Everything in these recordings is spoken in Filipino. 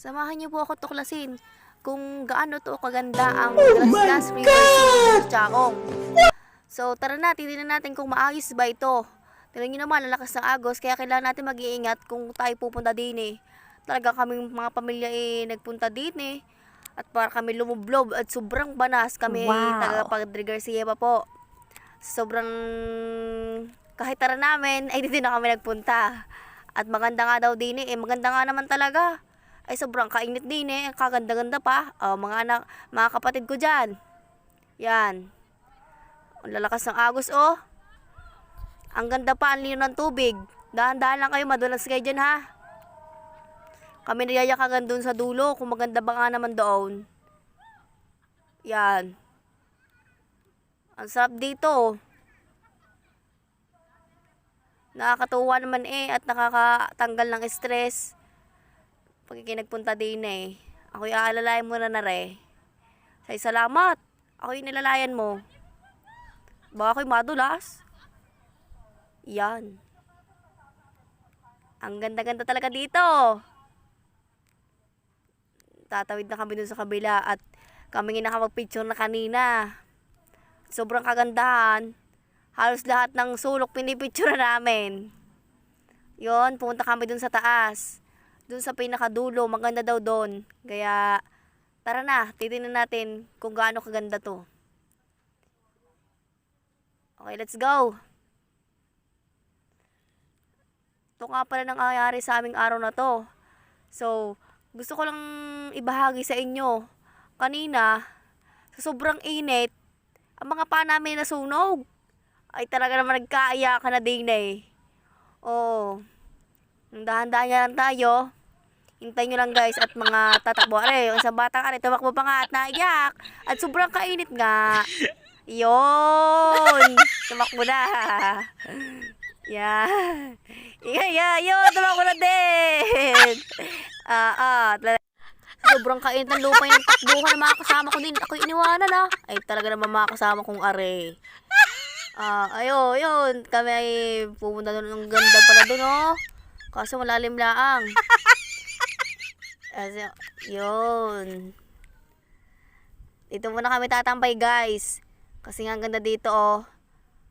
Samahan niyo po ako tuklasin kung gaano to kaganda ang Graslas River Sea sa Chakong. So tara na, titignan natin kung maayos ba ito. Tingnan niyo naman, lalakas ng agos, kaya kailangan natin mag-iingat kung tayo pupunta din eh. Talaga kaming mga pamilya nagpunta din eh. At para kami lumublob at sobrang banas kami taga Padre Garcia pa po. Sobrang kahit tara namin ay dito na kami nagpunta. At maganda nga daw din eh, maganda nga naman talaga. Ay sobrang kainit din eh, kaganda-ganda pa. Mga anak, mga kapatid ko dyan. Yan. Ang lalakas ng agos oh. Ang ganda pa, ang lino ng tubig. Dahan-dahan lang kayo, madulas kayo dyan ha. Kami niyayakagan doon sa dulo, kung maganda ba nga naman doon. Yan. Ang sarap dito. Nakakatuwa naman eh, at nakakatanggal ng stress. Pag nagpunta din eh. Ako'y aalalayan mo na re. Say salamat. Ako'y nilalayan mo. Baka ako'y madulas. Yan. Ang ganda-ganda talaga dito. Tatawid na kami dun sa kabila at kami nakapag-picture na kanina. Sobrang kagandahan. Halos lahat ng sulok pinipicture namin. Yon, pumunta kami dun sa taas. Dun sa pinakadulo, maganda daw doon. Kaya, tara na, titingnan natin kung gaano kaganda to. Okay, let's go. Ito nga pala nangyayari sa aming araw na to. So, gusto ko lang ibahagi sa inyo. Kanina, sa sobrang init, ang mga paa namin nasunog. Ay talaga naman nagkaaya ka na din eh. Oh, dahan-dahan lang tayo. Hintayin nyo lang guys at mga tatakbo. Are, yung isang bata ka rin, tumakbo pa nga at naiyak. At sobrang kainit nga. Yun! Tumakbo na. Yan. Yun, tumakbo na din. Sobrang kainit ng lupa yung takbuhan ng mga kasama ko din. Ako iniwanan ah. Ay talaga naman mga kasama kong are. Yun. Kami ay pumunta doon. Ang ganda pala doon oh. Kaso malalim laang. Yun. Dito muna kami tatampay guys. Kasi nga ang ganda dito oh.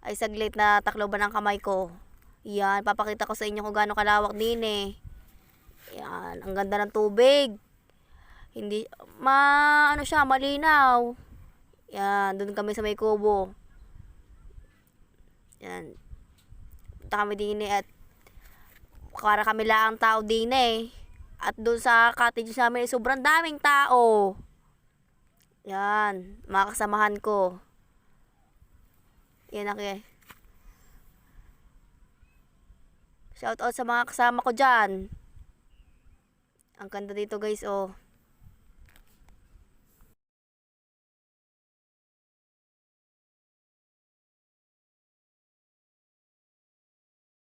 Ay saglit na takloban ang kamay ko. Yan, papakita ko sa inyo kung gaano kalawak din eh. Yan, ang ganda ng tubig. Hindi, ano siya, malinaw. Yan, doon kami sa may kubo. Yan. Punta kami din eh at para kami lang tao din eh. At doon sa cottage namin, sobrang daming tao. Yan, mga kasamahan ko. Yan ako eh. Shout out sa mga kasama ko dyan. Ang ganda dito guys oh.